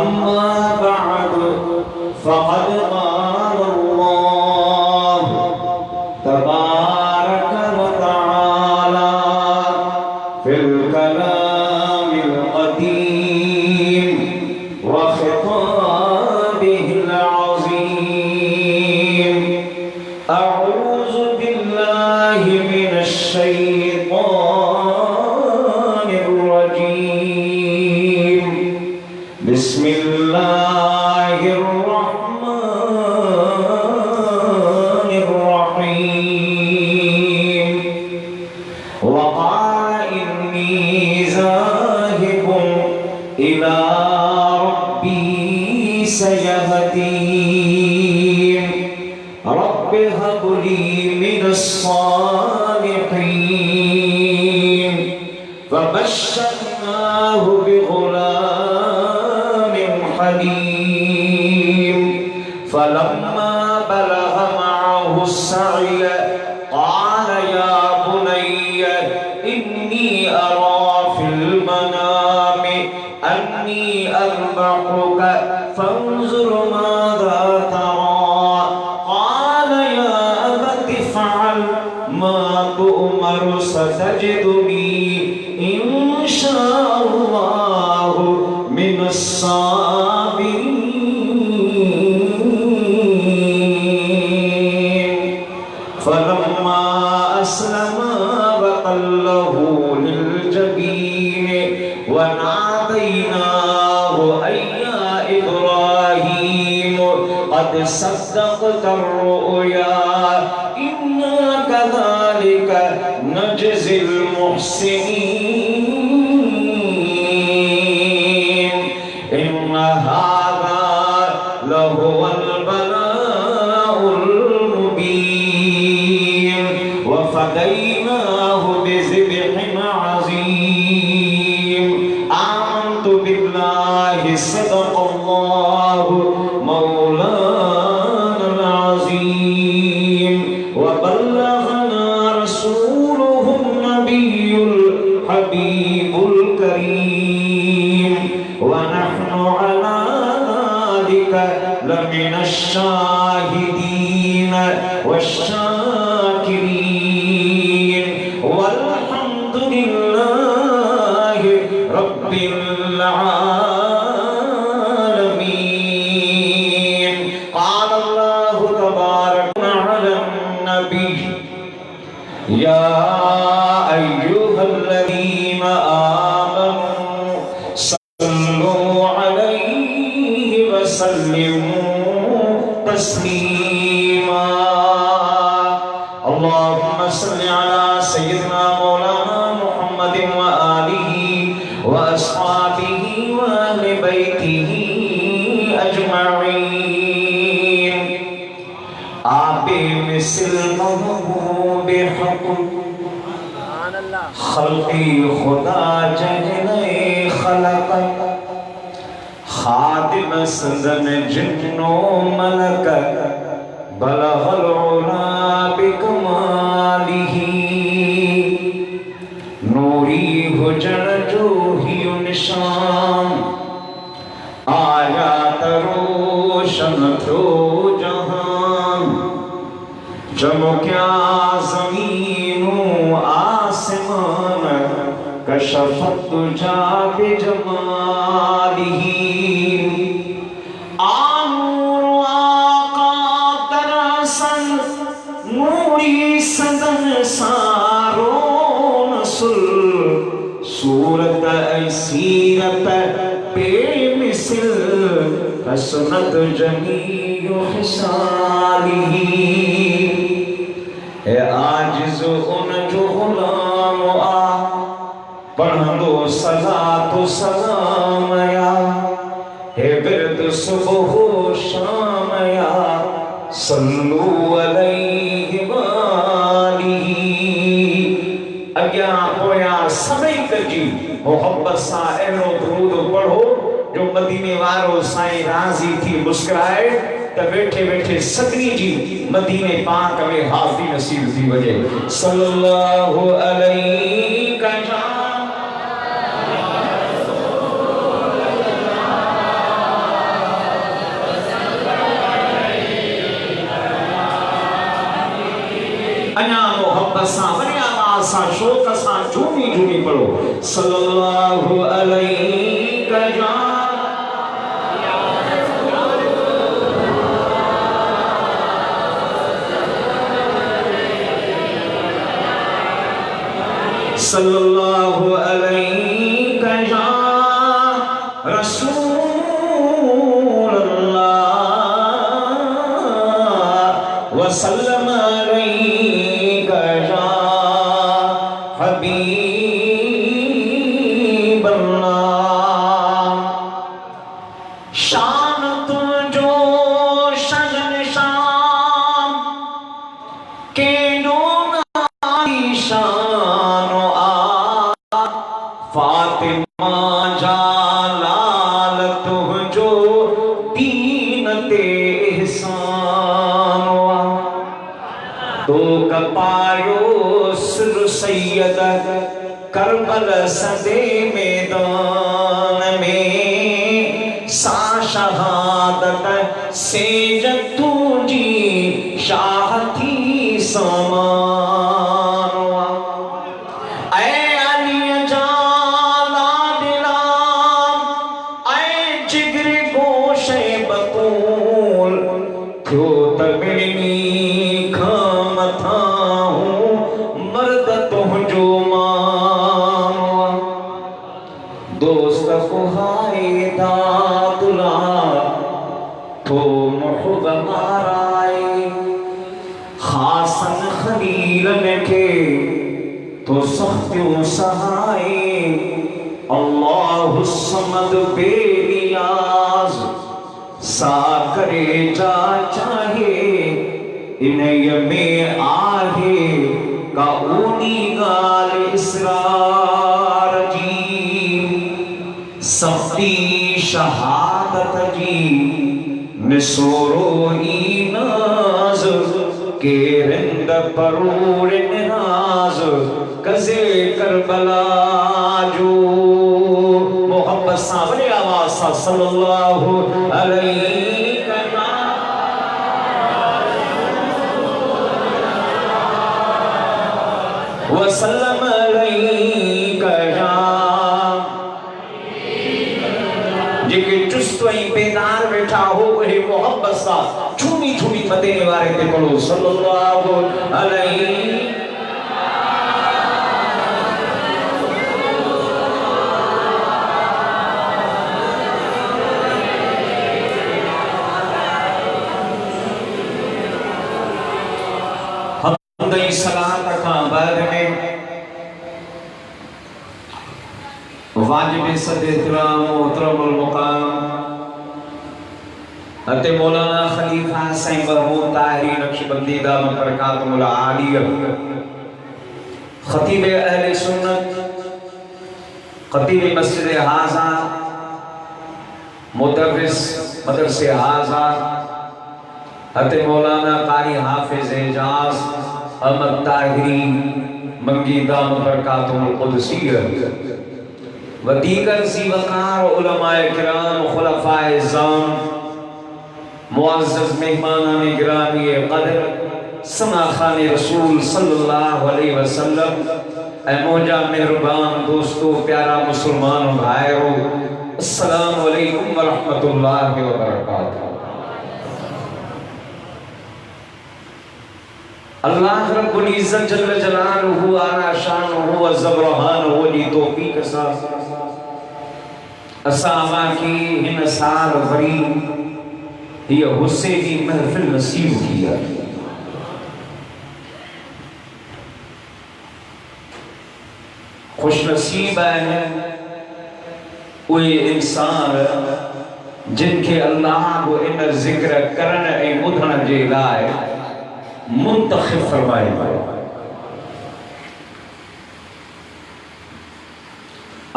अम्मा बअद फ़क़द क़ाल अल्लाह तबारक व तआला फिल कलामिल क़दीम व ख़िताबिहिल अज़ीम। अऊज़ु बिल्लाहि मिनश शैतानिर रजीम। बिस्मिल्लाहिर रहमानिर रहीम। वक़ाल इन्नी ज़ाहिबुन इला रब्बी सयहदीन। रब्बि हब ली मिनस सालिहीन। फबश्शरनाहु बिग़ुलामिन हलीम। फलम्मा बलग मअहु अस्सअय क़ाल या बुनय्य इन्नी अरा फिल मनामि अन्नी अज़बहुक फंज़ुर माज़ा तरा। क़ाल या अबति इफ़अल मा तु'मर सतजिदुनी इंशाअल्लाहु मिनस साबिरीन। फलम्मा अस्लमा वतल्लहु लिलजबीन वनादैनाहु अय्या इब्राहीम क़द सद्दक़्ता अर्रुया इन्ना कज़ालिका नजज़िल मुहसिनीन। इन्न हाज़ा लहुवल बलाउल मुबीन। वफ़दैनाहु बिज़िब्हिन अज़ीम। आमन्तु बिल्लाहि सदक़ल्लाहु मौलानल अज़ीम। वबल्लगना रसूलुहुन नबियुल हबीबुल करीम। वनहनु अला ज़ालिका लमिनश शाहिदीन वश्शाकिरीन। वल्हम्दुलिल्लाहि रब्बिल आलमीन। क़ाल अल्लाहु तबारक व अलन नबी या अय्युहल्लज़ीना आमनू सल्लू अलैहि व सल्लिमू तस्लीमा। अल्लाहुम्मा सल्लि अला सय्यिदिना मौलाना मुहम्मदिन व आलिहि व अस्हाबिहि व अहलि बैतिहि अजमईन। आबे मिसल महबूबे हक़ खल्क़ी खुदा जहने खलक़। खादिम सदन जिन्नो मलक बलगल उला बिकमालिही। नूरी हुजन जो ही निशान आया तरोशन थो जहान। चमक्या ज़मीनु आसमान कशफ़त तुजा बिजमालिही। आनूर आका दरअसल नूरी सदन सारो नसुल। सूरत सीरत बेमिसल हसनत जमीउ हिसालिही। ए आजिज़ उन जो गुलाम आ पढ़ंदो सलातो सलाम या। हे बिरद सुबह शाम या सल्लू अलैहि वालिही। अग्या पोया सभई कजी मोहब्बत सा एड़ो दुरूद पढ़ो जो मदीने वारो साईं राज़ी थी मुस्कुराए त बैठे बैठे सगनी जी मदीने पाक में हाज़री नसीब थी वजे। सल्लल्लाहु अलैहि पढ़ो सल्लल्लाहु अलैहि या सल्लल्लाहु अलैहि या रसूलल्लाह वसल्लम अलैहि या हबीबल्लाह। शान तुझो शजन शाम के फातिमा जालाल तुझो दीन ते एहसान तो कपायो सुर सैयद करबल सदे मैदान में सा शहादत से तुझी शाह थी समान क्यों तगड़ी खाम था हूँ मर्द तुझो मानवा दोस्त को हाय दादुला तो मुहब माराए हासन खलीलन के तो सख्तियों सहाय अल्लाहु समद बेनियाज सा करे जा चाहे इन्हें में आहे का ऊनी गाल इसरार जी सफ्ती शहादत जी निसोरो नाज के रिंद परूर नाज कज़े करबला जो मोहब्बत सावरे आवाज सा सल्लल्लाहु अलैहि वसल्लम अलैहि जेके चुस्त ऐं बेदार वेठा हो उहे मोहब्बत सां छूनी छूनी मदीने वारे ते पढ़ो सल्लल्लाहु अलैहि सलात खां बाद में वाजिब सद एहतराम मोहतरमुल मुकाम हते मौलाना खलीफा साईं मरहूम ताहिरी नक्शबंदी दाम बरकातुल आलिया खतीब अहले सुन्नत खतीब मस्जिद हाजा मुदर्रिस मदरसे हाजा हते मौलाना कारी हाफिज एजाज अहमद ताहिरी मंगी दाम बरकातुल कुदसिया व दीगर सी वकार उलमाए किराम खुलफाए ज़ाम मुअज़्ज़ज़ मेहमानान गिरामी क़द्र समा खाने रसूल सल्लल्लाहु अलैहि वसल्लम ए मौजा मेहरबान दोस्तों प्यारा मुसलमान भाइयों अस्सलामु अलैकुम व रहमतुल्लाहि व बरकातुहू। अल्लाह रब्बुल इज्जत जल्ल जलालुहु आला शानुहु व ज़बरहानुहु दी तौफीक सां असां की हिन साल वरी हीअ हुसैनी महफ़िल नसीब थी आहे। खुशनसीब आहिनि उहे इंसान जिनखे अल्लाह को इन ज़िक्र करण ऐं ॿुधण जे लाइ मुंतखब फरमायो आहे।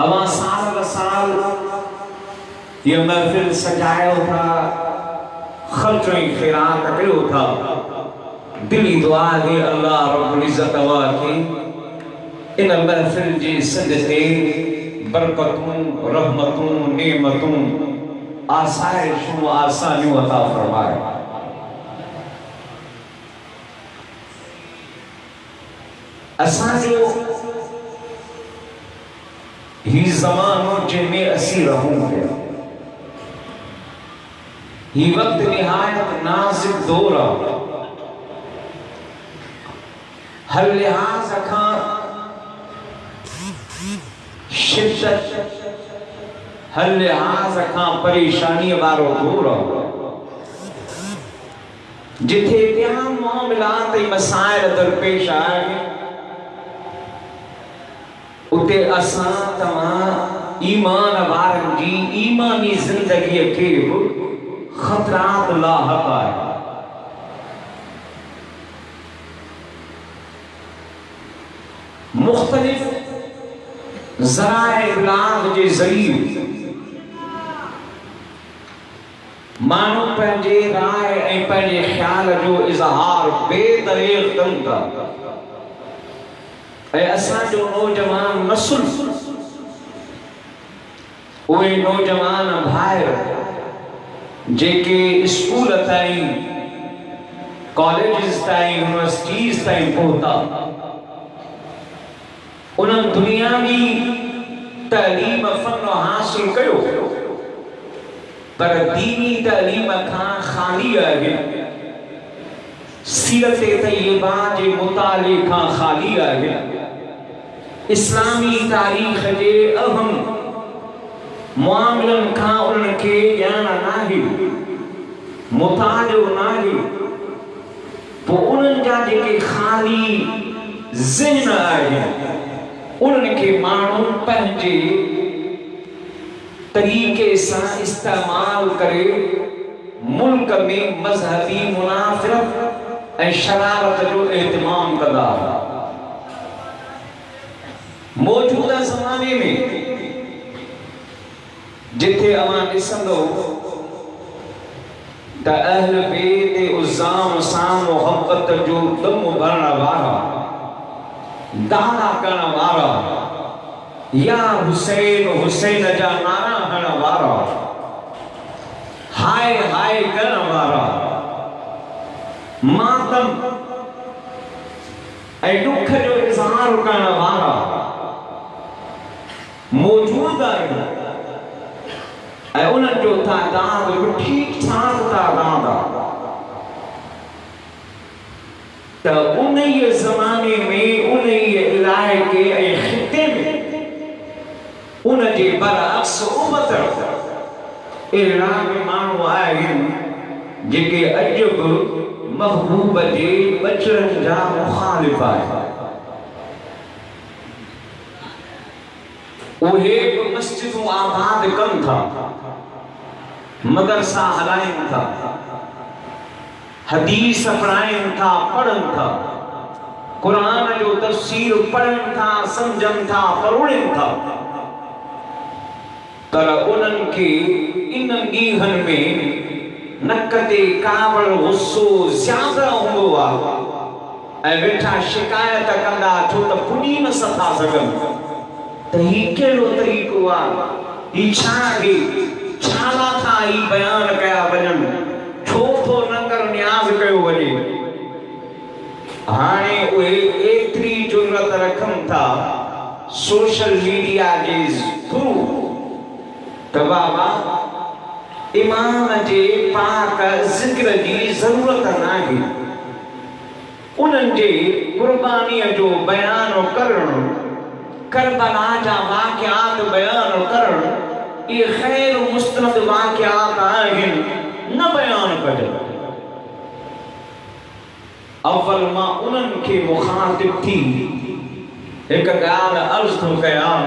अवां साल ब साल ये महफिल सजायो था खर्च ऐं ख़ैरात कयो था। दिली दुआ है अल्लाह रब्बुल इज़्ज़त अवा खे इन महफिल जे सदक़े बरकतूं रहमतूं नेमतूं आसाइशूं आसानियूं अता फरमाए। असांजो ही ज़मानो जिनमें असी रहूंगे, ही वक्त निहायत नाज़िक दौर हर लिहाज खां शिद्दत, हर लिहाज खां परेशानी वारो दौर जिथे तमाम मामलात मसाइल दरपेश आए उते असां तमां ईमान वारनि जी ईमानी ज़िंदगीअ खे ख़तरात लाहक़ आहे। मुख़्तलिफ़ ज़राए इब्लाग़ जे ज़रिए माण्हू पंहिंजे राय ऐं पंहिंजे ख़्याल जो इज़हार बेदरीग़ कनि था ऐं असांजो नौजवान नस्ल उहे नौजवान भाइर जेके स्कूल ताईं कॉलेजिस ताईं यूनिवर्सिटीज़ ताईं पहुता उन्हनि दुनियावी तालीम फ़न हासिल कयो पर दीनी तालीम खां ख़ाली आहे, सीरत तय्यबा जे मुताले खां ख़ाली आहे, इस्लामी तारीख़ जे अहम मामलन खां उन्हनि खे ॼाण नाहे, मुतालो नाहे। पोइ उन्हनि जा जेके ख़ाली ज़हन आहिनि उन्हनि खे माण्हू पंहिंजे तरीक़े सां इस्तेमाल करे मुल्क में मज़हबी मुनाफ़िरत ऐं शरारत जो एहतमाम कंदा। मौजूदा ज़माने में जिथे अवां ॾिसंदो त अहल बैत उज़्ज़ाम सां मोहब्बत जो दम भरण वारा, दावा करण वारा या हुसैन हुसैन जा नारा हणण वारा, हाय हाय करण वारा, मातम ऐं दुख जो इज़हार करण वारा मौजूद आहिनि ऐं उन्हनि जो तादाद बि ठीकु ठाक तादाद आहे। त उन ज़माने में उन इलाइक़े ऐं ख़िते में उन जे बरअक्स उबत इलाक़ माण्हू आहिनि जेके अॼु बि महबूब जे बचड़नि जा मुख़ालिफ़ आहिनि। उहे बि मस्जिदूं आबाद कनि था, मदरसा हलाइनि था, हदीस पढ़ाइनि था, पढ़नि था, क़ुरान जो तफ़सीर पढ़नि था, सम्झनि था, परोड़नि था। पर उन्हनि खे इन्हनि ॾींहंनि में नक ते कावड़ गुस्सो ज़्यादा हूंदो आहे ऐं वेठा शिकायत कंदा छो त पुॼी न सथा सघनि त ही कहिड़ो तरीक़ो आहे, ही छा आहे, छा था ही बयान कया वञनि, छो थो नंगर न्याज़ कयो वञे। हाणे उहे एतिरी जुरत रखनि था सोशल मीडिया जे थ्रू त बाबा इमाम जे पाक ज़िक्र जी ज़रूरत नाहे, उन्हनि जे क़ुर्बानीअ जो बयान करणु, करबला जा वाक़िआत बयान करणु, इहे ख़ैर मुस्तनद वाक़िआत आहिनि, न बयान कजनि। अव्वल मां उन्हनि खे मुख़ातिब थी हिकु ॻाल्हि अर्ज़ थो कयां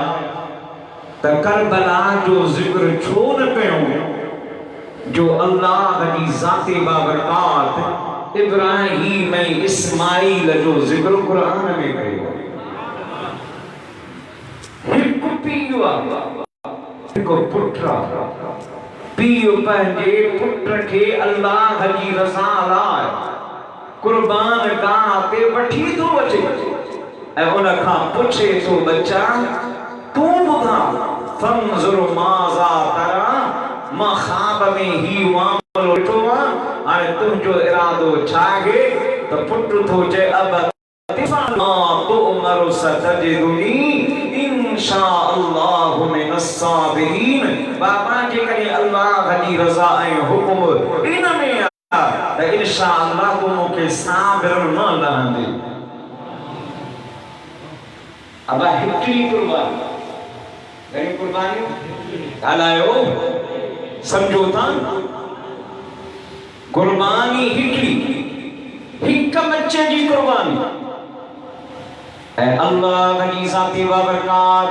त करबला जो ज़िक्र छो न कयूं जो अल्लाह जी ज़ाते बाबरकात इब्राहीम ऐं इस्माईल जो ज़िक्र क़ुरान में कयो। हिकु पीउ आहे, हिकु पुटु आहे, पीउ पंहिंजे पुट खे अल्लाह जी रज़ा लाइ क़ुर्बान गाह ते वठी थो अचे ऐं उन खां पुछे थो बच्चा तूं ॿुधा फंज़ुर माज़ा तरा, मां ख़्वाब में ही मामलो ॾिठो आहे, हाणे तुंहिंजो इरादो छा आहे? त पुटु थो चए अब तुमरु सतजिदुनी इंशा अल्लाह वस्साबिरीन। बाबा जे करे अल्लाह जी रज़ा ऐं हुक्म इन में त इंशाअल्लाह को मूंखे साबिर न रहंदे। अब हिकड़ी कुर्बानी घणी कुर्बानी ॻाल्हायो समझो था। कुर्बानी हिकड़ी हिक बच्चे जी कुर्बानी ऐं अल्लाह जी ज़ाती बाबरकात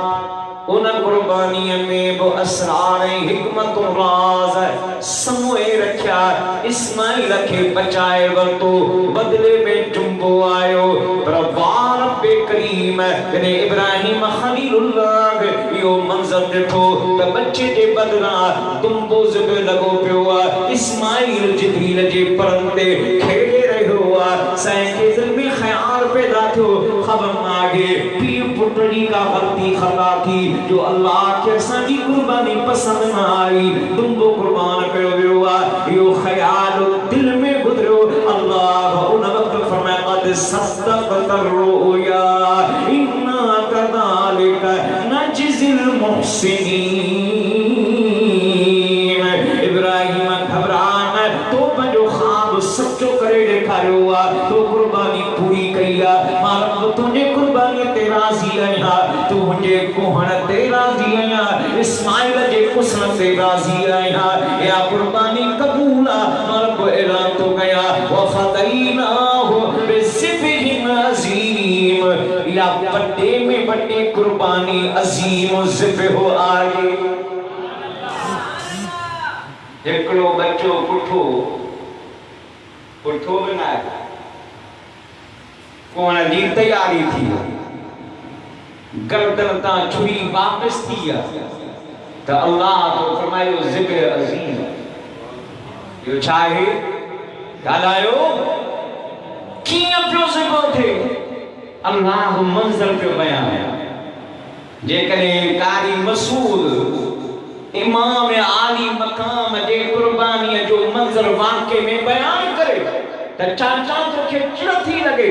उन कुर्बानीअ में बि असरार ऐं हिकमतुं राज़ समूहे रखिया। इस्माइल खे बचाए वरितो, बदिले में जुंबो आयो, पर वाह रब्बे करीम जॾहिं इब्राहिम ख़लीलुल्लाह इहो मंज़र ॾिठो त बच्चे जे बदिरां दुंबो ज़िब लॻो पियो आहे। इस्माइल जिब्रील जे परनि ते खेॾे रहियो आहे। संहिंखे दिलि में ख़्याल पैदा थियो, ख़बर नाहे पीउ पुट जी का ग़लती ख़ता थी जो अल्लाह के असांजी कुर्बानी पसंद न आई। दुंबो कुर्बान कयो वियो आहे। इहो ख़्याल दिल में गुज़रियो। अल्लाह उन वक़्त फरमाया क़द सद्दक़त रुया इन्ना कज़ालिक नजज़िल मुहसिनीन। इब्राहिम घबराना तो पंहिंजो ख़्वाब सचो करे ॾेखारियो आहे। तो कुर्बानी पूरी कई आहे। मां रब तुंहिंजे कुर्बानी ते राज़ी आहियां, तूं मुंहिंजे कोहण ते राज़ी आहियां, इस्माइल जे कुस्ल ते राज़ी आहियां। या कुर्बानी क़बूल आहे। मां रब ऐलान थो कयां वफ़दैनाहु बिज़िब्हिन अज़ीम। या वॾे में वॾी कुर्बानी अज़ीम ज़िब्ह आहे। हिकिड़ो बच्चो पुठो पुठो बि न आहे, कोण जी तयारी थी, गर्दन तां छुरी वापस थी आहे त अल्लाह तो फरमायो ज़िब्ह अज़ीम। इहो छा आहे ॻाल्हायो कीअं पियो ज़िब्ह थिए? अल्लाह मंज़र पियो बयान। जेकॾहिं कारी मसूद इमाम आली मकाम जे कुर्बानीअ जो मंज़र वाक़े में बयान करे त चाचा तोखे चिड़ थी लॻे।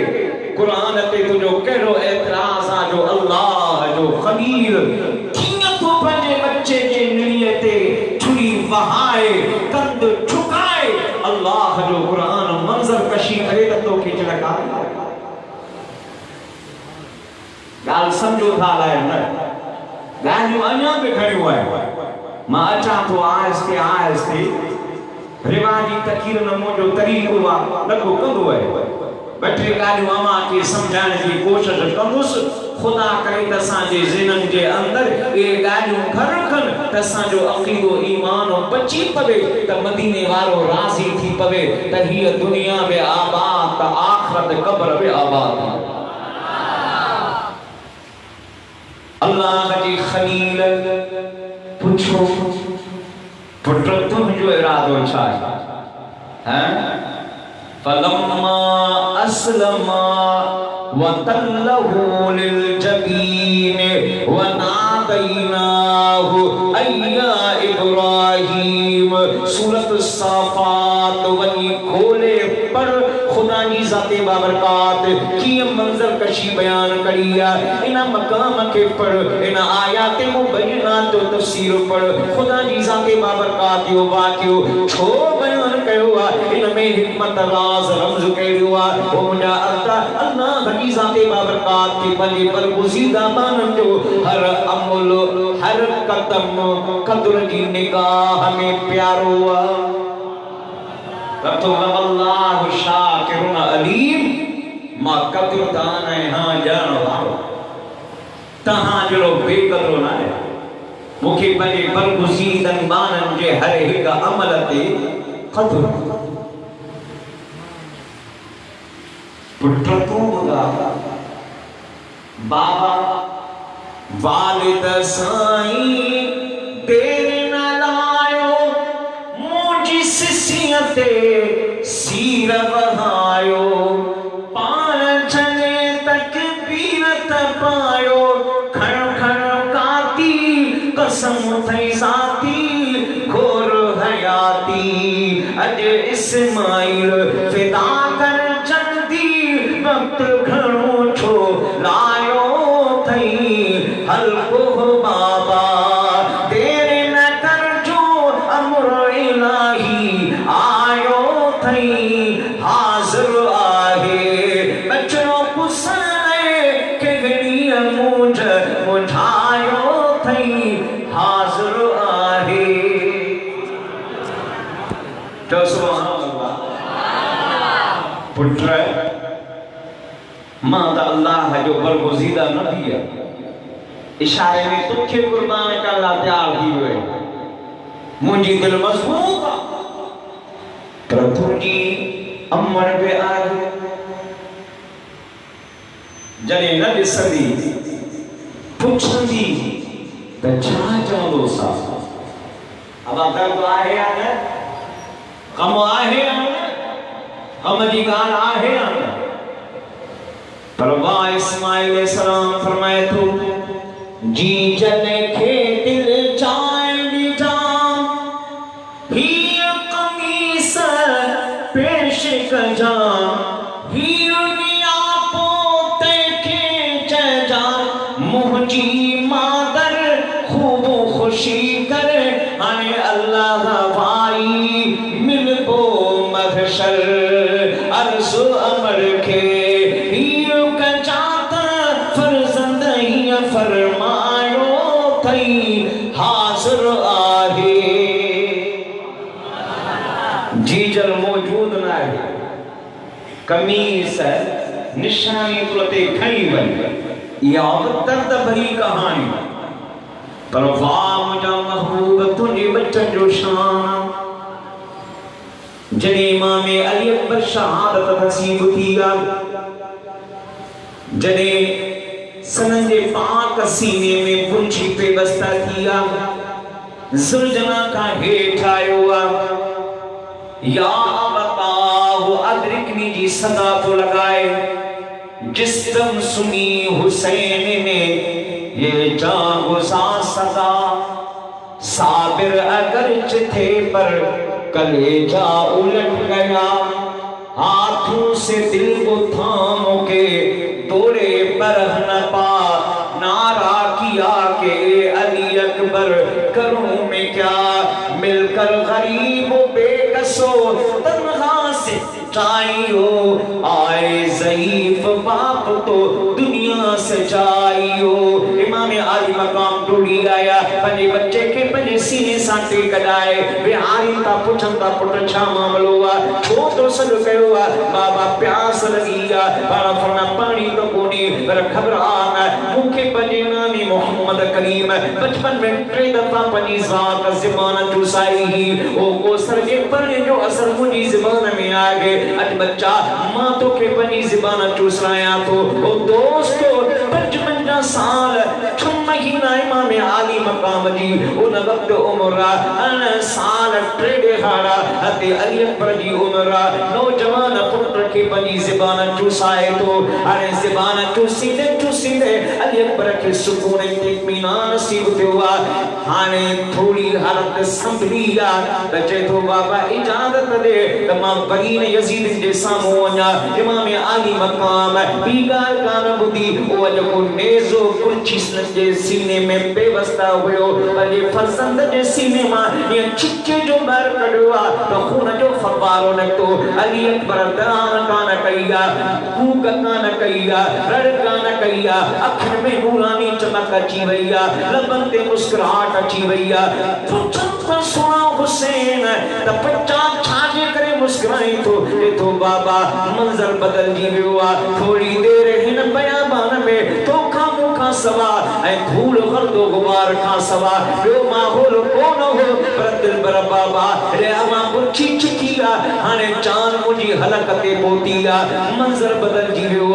क़ुरान ते तुंहिंजो कहिड़ो एतिराज़ आहे जो अल्लाह जो ख़लील कीअं तो पंहिंजे बच्चे जे निड़ीअ ते छुरी वहाए कंद झुकाए अल्लाह जो क़ुरान मंज़र कशी करे त तोखे चिड़ कान्हे। ॻाल्हि सम्झो था अलाए न? ॻाल्हियूं अञा बि घणियूं आहिनि। मां अचां थो आहिस्ते आहिस्ते रिवाजी तकीर नमो जो तरीक़ो आहे लॻो कंदो आहे। ॿ टे ॻाल्हियूं अवां खे सम्झाइण जी कोशिशि कंदुसि। ख़ुदा करे त असांजे ज़हननि जे अंदरि इहे ॻाल्हियूं घर रखनि त असांजो अक़ीदो ईमान बची पवे त मदीने वारो राज़ी थी पवे त हीअ दुनिया में आबाद त आख़िरत क़ब्र में आबाद। अल्लाह जी ख़लील पुछो पुट तुंहिंजो इरादो छा आहे? फलम्मा अस्लमा वतल्लहु लिलजबीन वनादैनाहु अय्या इब्राहीम। सूरत साफ़ात वही खोले पर खुदा जी ज़ाते बाबरकात कीअं मंज़र कशी बयान करी आहे। इन मक़ाम खे पढ़, इन आयात मुबय्यनात जो तफ़सीर पढ़। खुदा जी ज़ाते बाबरकात जो वाक़ियो छो बयान कयो आहे? इन में हिकमत राज़ रमज़ कयो आहे। ओ मुंहिंजा अल्लाह अल्लाह जी ज़ाते बाबरकात खे पंहिंजे बरगुज़ीदा बाननि जो हर अमल हर क़दम क़द्र जी निगाह में प्यारो आहे। वल्लाहु शाकिरुन अलीम। मां क़द्रदान आहियां ॼाण वारो, तहां जहिड़ो बेक़द्रो न आहे। मूंखे पंहिंजे बरगुज़ीदनि बाननि जे हर हिक अमल ते क़द्र। पुट तूं ॿुधा बाबा वालिद साईं तेरे न लायो मुंहिंजी सिसीअ ते सीर वहायो। पाण छॾे तकबीर त पायो खण खण काती कसम थई ज़ाती घोर हयाती। अॼु इस्माइल फिदा कर जल्दी वक़्त घणो छो लायो थई। हल को बाबा तो सुभान अल्लाह पुत्र मां दा अल्लाह जो बरगुज़ीदा नबी है इशारे में तुखे कुर्बान करला तैयार थी हुए मुंजी दिल मजबूत पर तुंजी अमर पे आए जने न दिसंदी पुछंदी त छा चवंदो सा अब अगर तो आहे या न कम आहे या न कम जी गाल आहे या न पर वाह इस्माइल अलैहिस्सलाम फरमाए तो जी जने खे दिल चाय दी ही कमीस पेश कजा ही दुनिया पोते के चजा मुझी मादर खूब खुशी कर आने अल्लाह भाई मिलबो महशर अर्ज़ अमर के ही कजात फरजंद ही फरमायो थई हाजिर आहे जीजल मौजूद ना है कमीस निशानी तुलते खई वई या दर्द भरी कहानी पर वाह मुझा महबूब तुझे बच्चन जो शान जने इमाम अली अकबर शहादत नसीब थिया जने सनन जे पाक सीने में पुंछी पे बस्ता थिया जुलजना का हेठ आयो या बताओ अदरिकनी जी सदा तो लगाए जिस दम सुनी हुसैन ने ये जागुज़ा सदा साबिर अगरच थे पर कलेजा उलट गया हाथों से दिल को थामो के तोड़े पर न पा नारा किया के अली अकबर करूं मैं क्या मिलकर गरीबों बेकसो तन्हा से चाहियो आए ज़ईफ बाप तो दुनिया से चाहियो इमाम आली मकाम टूटी आया पंजे बच्चे के पंजे सीने साटे कदाए वे आलिम ता पुछन ता पुट छा मामलो वा छो तो सद कयो वा बाबा प्यास लगी आ बाबा फरना पानी तो कोनी पर खबर आ मुखे पंजे नामी मोहम्मद करीम बचपन में टे दफा पंजी ज़ात ज़बान चुसाई ही ओ को सर के पर जो असर मुजी ज़बान में आ गए अज बच्चा मां तो के पंजी ज़बान चुसराया तो ओ दोस्तों 55 साल 6 महीना इमाम आली मकाम जी उन वक्त उम्र अन साल 3 दिहाड़ा अते अली अकबर जी उम्र नौजवान पुत्र के पंजी ज़बान चुसाए तो अरे ज़बान चुसीदे अली अकबर के सुकून इत्मीनान नसीब हुआ हाने थोड़ी हालत संभली आ बचे तो बाबा इजाजत दे तमाम बरीन यजीद जे सामो वञा इमाम आली मकाम बी गाल कान बुधी ओ जो नेज़ो कुलचीसन जे सीने में बेवस्ता हुयो अजे फरजंद जे सीने मां ये चिच्चे जो बर कढवा तो खून जो फवारो न तो अली अकबर दान कान कईया कूक कान कईया रड़ कान कईया अखर में नूरानी चमक अची वईया लबन ते मुस्कुराहट अची वईया पुछन तो सुना हुसैन त बच्चा छाजे करे मुस्कुराई तो बाबा मंजर बदल जी वियो थोड़ी देर हिन बयाबान में तो खामोखा सवा ऐ धूल गर्दो गुबार का सवा यो माहौल कोन हो पर दिल बर बाबा रे अमा पुछी चिकिया हाने चांद मुजी हलकते पोतीया मंजर बदल जी वियो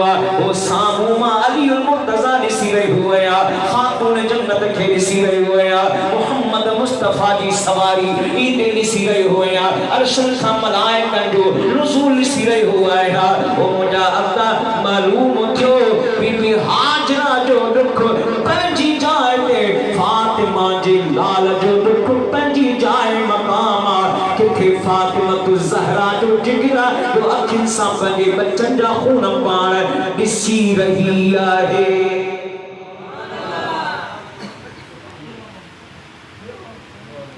ओ सामू मा अली उल मुर्तजा दिसी रही हुया खातून जन्नत के दिसी रही हुया मोहम्मद मुस्तफा जी सवारी ईदे दिसी रही हुया अरशल का मलाइकन जो नुज़ूल दिसी रही हुया ओ मुजा अल्लाह मालूम थियो बीबी हाजरा जो दुख पंजी जाए ते फातिमा जी लाल जो दुख पंजी जाए मकामा के फातिमा तु ज़हरा जो जिगरा जो अखिन सा पंजे बच्चन जा खून पाण दिसी रही आहे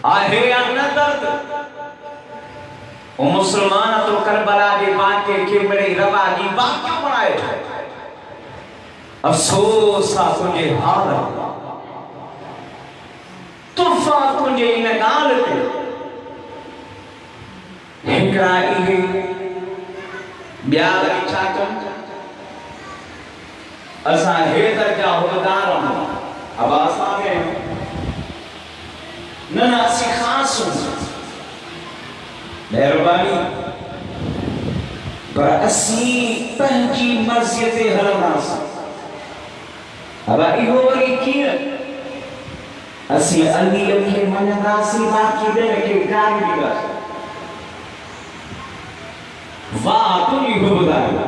आहे अनदर्द ओ मुसलमान तो करबला के वाक़े के बड़े रवा की बात क्यों बनाए अफसोस आ तुझे हाल तुफा तुझे इन गाल पे हिकिड़ा इहे ॿिया वरी छा कनि असां हेतर जा हुदार आहियूं अब असां में न असीं ख़ासि महिरबानी पर असीं पंहिंजी मर्ज़ीअ ते हलंदासीं अब इहो वरी कीअं असीं अलीअ खे मञंदासीं बाक़ी ॿियनि खे गाली ॾींदासीं वाह तुम इहो ॿुधायो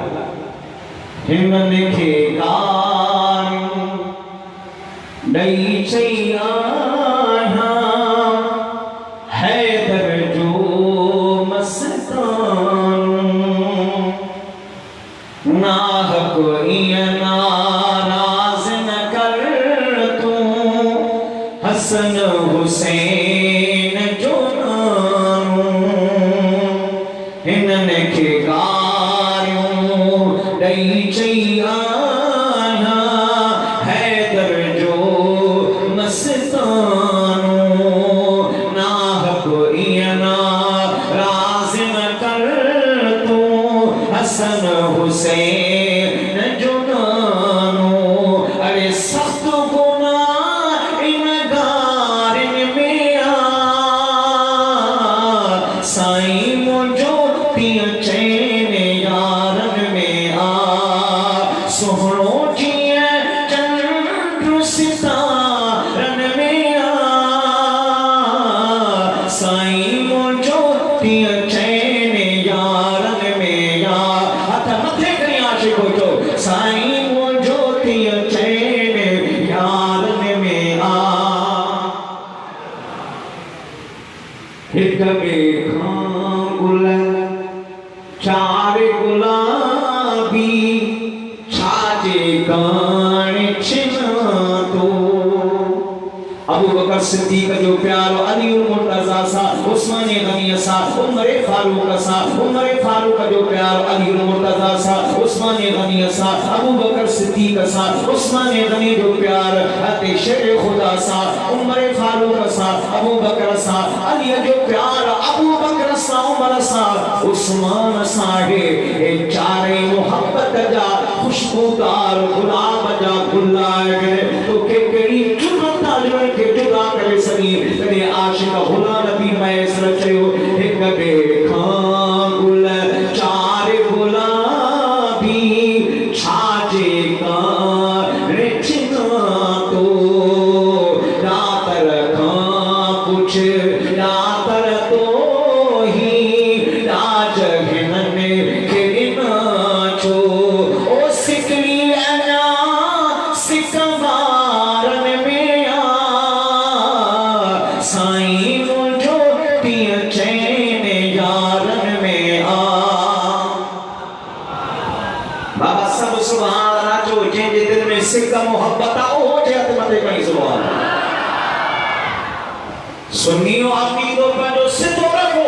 हिननि खे गालियूं ॾेई चई आहियां हैदर जो मस्तान नाहक ईअं नाराज़ न कर तूं हसन हुसैन जो नाम हिननि खे गालियूं ॾेई चई आहियां हैदर जो मस्तान नाहक ईअं नाराज़ न कर तूं हसन हुसैन जो नानो अरे सख्त गुनाह इन गारिन में आ साईं मुंहिंजो तीअं चैन यारन में आ सोहणो जीअं चंड सितारन में आ साईं मुंहिंजो तीअं चैन यारन में आ हथ मथे करी आशिक़ो जो साईं मुंहिंजो तीअं चैन यारन में आ हिक ॿिए खां गुल चार गुलाबी छाजे कान छिना तो अबू बकर सिद्दीक़ जो प्यारो अली मुर्तज़ा सा उस्मान गनी सा उमर फारूक सा उमर फारूक जो प्यारो अली मुर्तज़ा सा उस्मान गनी सा अबू बकर सिद्दीक़ सा उस्मान गनी जो प्यार हते शेर खुदा सा उमर फारूक सा अबू बकर सा अली जो प्यार अबू बकर सा उमर सा उस्मान सा है ए चारे मोहब्बत जा खुशबूदार गुलाब जा गुलाए तो के केड़ी जुरता के जुदा करे सकी कने आशिक हुला नबी मैसर चयो एक देखा गुल चार गुलाबी छाजे का रिचना तो दातर का कुछ दातर तो ही राज हिनने के नाचो ओ सिकरी अना सिकवारन में आ साईं मुंहिंजो तीअं चैन यारन में आ बाबा सब सुभान नाचो जंहिंजे दिल में सिक मोहब्बत आ उहो जे हथ मथे कई सुभान सुन्नियो अक़ीदो पंहिंजो सिधो रखो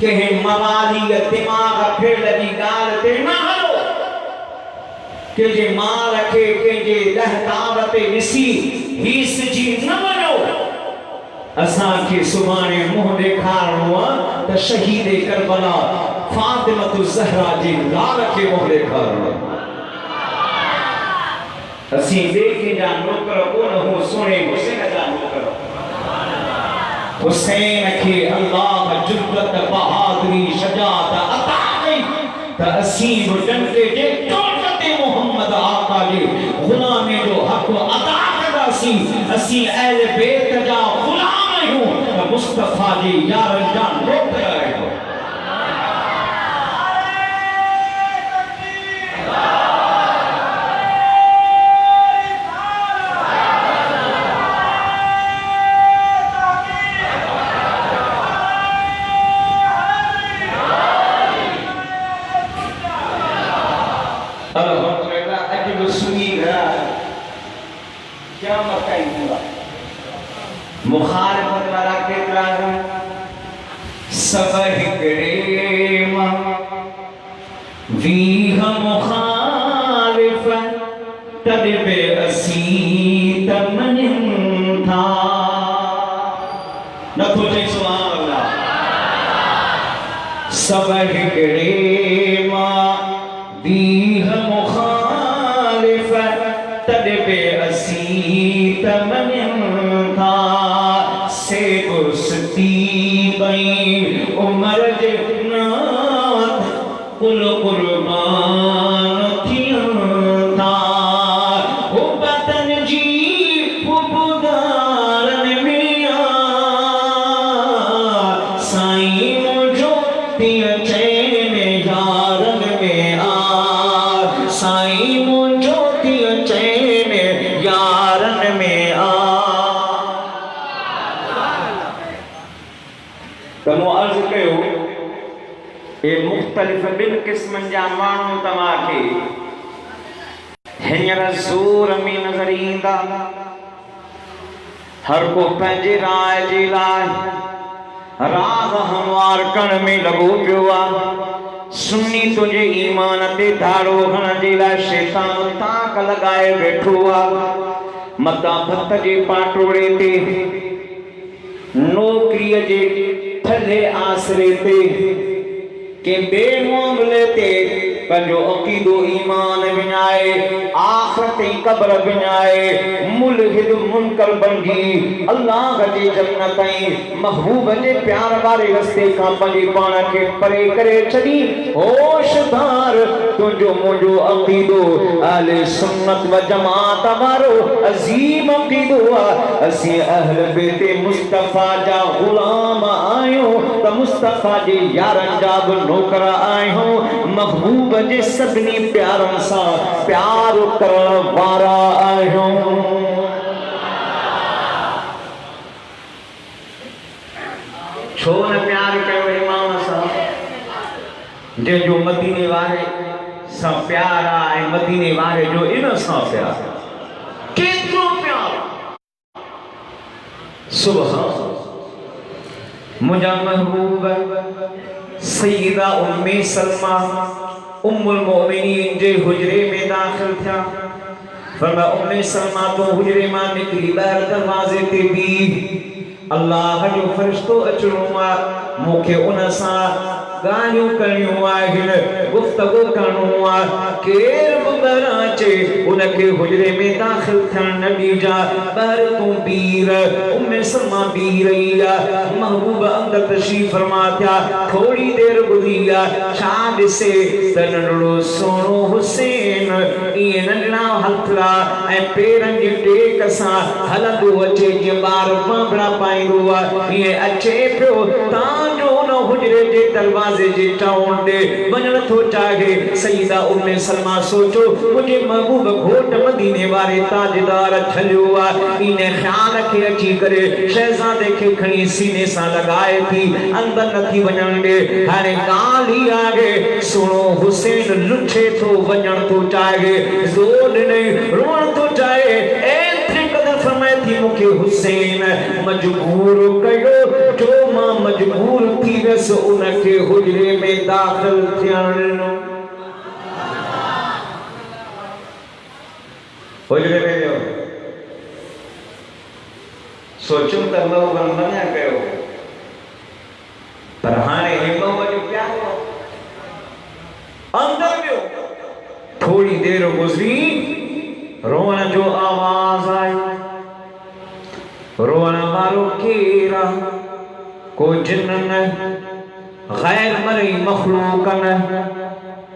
कंहिं मवाली दिमाग़ फेल जी ॻाल्हि ते न हलो कंहिंजे माल खे कंहिंजे लहतार ते ॾिसी हीस जी न वञो असांखे सुभाणे मुंहुं ॾेखारणो आहे त शहीद करबला फातिमतु ज़हरा जी लाल खे मुंहुं ॾेखारणो असीं ॿिए कंहिंजा नौकर कोन हो सुहिणे हुसैन जा नौकर हुसैन खे अल्लाह जुर्रत बहादुरी शजात अता कई त असीं बि डंके जे टोट ते मोहम्मद आका जे गुलामी जो हक़ अदा कंदासीं असीं अहले बैत जा गुलाम आहियूं त मुस्तफा जी यारनि जा नौकर आहियूं मुखालिफत वाला केतिरा सब हिकिड़े मां वीह मुखालिफ तॾहिं बि असीं त मञूं था नथो चई सुभान अल्लाह सब हिकड़े मां दीह मुखालिफ तड़पे असी तमन था से गुस्ती बई उमर जन्नत कुल कुर्बान थियन था हो बतन जी पुदारन में साईं मुझो तिय चैन यारन में साईं मुझो तिय चैन यारन में तमो अर्ज कयो ए मुख्तलिफ बिन किस्मन जा मानू तमा के हियर ज़ोर में नजर ईंदा हर को पंहिंजे राय जे लाइ राग हमवार करण में लगो पियो आ सुन्नी तुझे ईमान ते धाड़ो हण जे लाइ शैतान ताक लगाए बैठो आ मता भत जे पाटोड़े ते नौकरीअ जे थले आसरे ते के बेमामले ते पंजो अकीदो ईमान विञाए आखिरत कब्र विञाए मुल्हिद मुनकर बंदी अल्लाह जे जन्नत ऐं महबूब जे प्यार वारे रस्ते खां पंहिंजे पाण खे परे करे छॾी होशदार तुंहिंजो मुंहिंजो अकीदो अहले सुन्नत व जमात वारो अज़ीम अकीदो आहे असीं अहल बैत मुस्तफ़ा जा ग़ुलाम आहियूं त मुस्तफ़ा जे यारनि जा बि नौकर आहियूं महबूब जे सभिनी प्यारनि सां प्यार करण वारा आहियूं छो न प्यार कयो इमाम सां जंहिंजो मदीने वारे सां प्यार आहे ऐं मदीने वारे जो इन सां प्यार केतिरो प्यार सुभान मुंहिंजा महबूब सईदा उम्मे सलमा उम्मुल मोमिनीन जे हुजरे में दाखिल थिया फरमा उम्मे सलमा तो हुजरे मां निकरी ॿाहिरि दरवाज़े ते बीह अल्लाह जो फरिश्तो अचणो आहे मूंखे उन सां ॻाल्हियूं करणियूं आहिनि गुफ़्तगू करणो आहे केर बि ॿाहिरां अचे उनखे हुजरे में दाखिल थियण न ॾिजा ॿाहिरि तूं बीह उम्मे सलमा बीह रही आहे महबूब अंदर तशरीफ़ फरमा थिया थोड़ी देर गुज़री आहे छा ॾिसे त नंढड़ो सोनो हुसैन ईअं नंढड़ा हथड़ा ऐं पेरनि जी टेक सां हलंदो अचे जीअं ॿार बांभड़ा पाईंदो आहे ईअं अचे पियो तव्हांजो उन हुजरे जे दरवाज़े जे टाउन ॾे वञण थो चाहे सईदा उम्मे सलमा सोचो मुंहिंजे महबूब घोट मदीने वारे ताजदार ठलियो आहे इन ख़्याल खे अची करे शहज़ादे खे खणी सीने सां लॻाए थी अंदर नथी वञण ॾे हाणे ॻाल्हि ई आहे सुहिणो हुसैन लुठे थो वञण थो चाहे ज़ोर ॾिनई रोअण थो चाहे एतिरे क़दर फरमाए थी मूंखे हुसैन मजबूर कयो जो मां मजबूर थी वियसि उनखे हुजरे में दाखिल थियण ॾिनो हुजरे में वियो सोचूं त महबूब मना कयो पर हाणे महबूब जो प्यारो अंदर वियो थोड़ी देर गुज़री रोअण जो आवाज़ आई रोअण वारो केर आहे को जिन न गैर मरई मखलूक न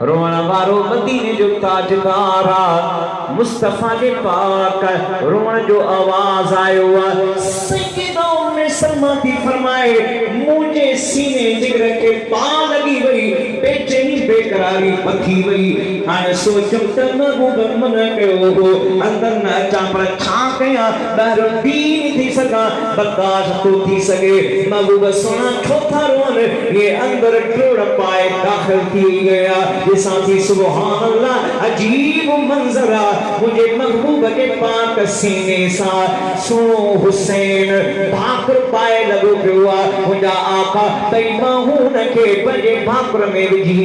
रोअण वारो मदीने जो ताजदार आहे मुस्तफ़ा जे पाक रोअण जो आवाज़ आयो आहे सईदा उम्मे सलमा थी फरमाए मुंहिंजे सीने जिगर खे पा लॻी वई बेचैनी बेकरारी पथी वई हाणे सोचूं त महबूब मन कयो हो अंदर न अचां पर छा कयां ॿाहिरि बीह थी सघां बर्दाश्त थो थी सघे महबूब सोना छो था रोअनि ये अंदर टियोड़ पाए दाखिल थी गया ॾिसां थी सुभान अल्लाह अजीब मंज़र आहे मुंहिंजे महबूब जे पाक सीने सां सुहिणो हुसैन भाकुर पाए लॻो पियो आहे मुंहिंजा आका ॿई बाहूं उनखे पंहिंजे भाकुर में विझी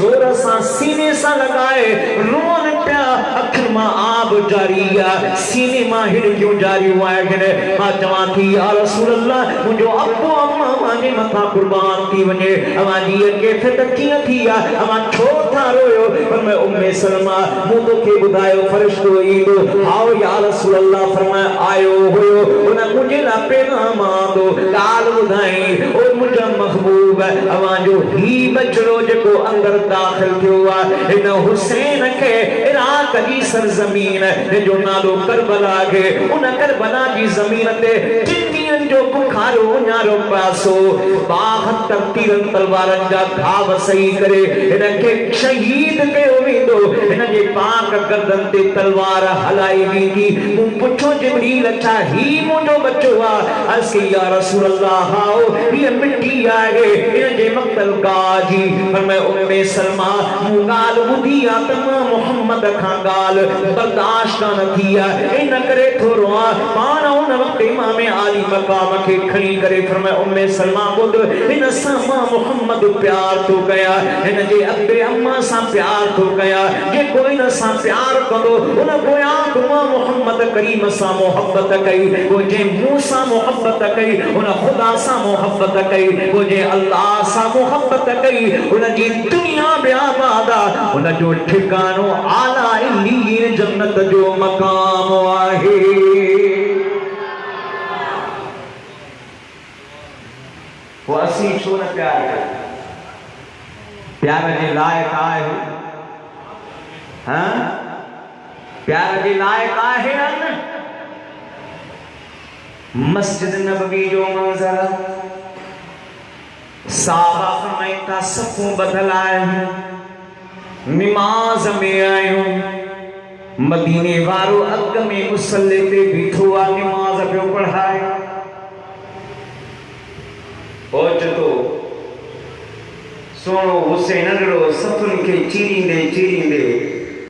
ज़ोर सां सीने सां लॻाए रोअण पिया अखन मां आब जारी आ सीने मां हिड़ क्यों जारी हुआ है कि मां चवां थी या रसूल अल्लाह मुझो अब्बो अम्मा माने मथा कुर्बान थी वने अमा जी के फिर कीअं थी आ अमा छो था रोयो पर मैं उम्मे सलमा मूं तोखे ॿुधायो फरिश्तो ईंदो आओ या रसूल अल्लाह फरमाए आयो हुयो उन मुझे ला पैगाम आंदो ॻाल्हि ॿुधाई ओ मुंहिंजा महबूब अवां जो ही बचड़ो जेको अंदर दाख़िल थियो आहे हिन हुसैन खे इराक जी सरज़मीन जो नालो करबला खे उन करबला जी ज़मीन ते टिन जो बुखारो उन्हारो पासो 72 तीरन तलवारन जा घाव सही करे हिन खे शहीद कयो वेंदो हिन जे पाक गर्दन ते तलवार हलाई वेंदी मूं पुछो जिब्रील अच्छा ही मुंहिंजो बच्चो आहे अस्की या रसूल अल्लाह आओ ये मिट्टी आहे इन जे मक्तल गाजी पर मैं उम्मे सलमा मूं ॻाल्हि ॿुधी आहे त मां मोहम्मद खां ॻाल्हि बर्दाश्त न थी आहे इन करे थोरो आहे पाण उन वक़्तु इमाम आली मक़ाम खे खणी करे फरमाए उम्मे सलमा ॿुध हिन सां मां मोहम्मद प्यार थो कयां हिन जे अॻिते अम्मा सां प्यार थो कयां जेको हिन सां प्यार कंदो उन गोया मां मोहम्मद करीम सां मोहब्बत कई वो जे मूं सां मोहब्बत कई उन खुदा सां मोहब्बत कई वो जे अल्लाह सां मोहब्बत कई उन जी दुनिया में आबाद उन जो ठिकानो आला इल्लीन जन्नत जो मकाम आहे वो असी छो न प्यार कर प्यार जे लायक आहे हां प्यार जे लायक आहे न मस्जिद नबवी जो मंजर साहबा फरमाइनि था सफ़ूं बदल आए नमाज में आयो मदीने वारो अग में मुसल्ले पे बीठो आ नमाज पियो पढ़ाए ओचतो सोनो हुसैन रो सफ़ुन के चीरींदे चीरींदे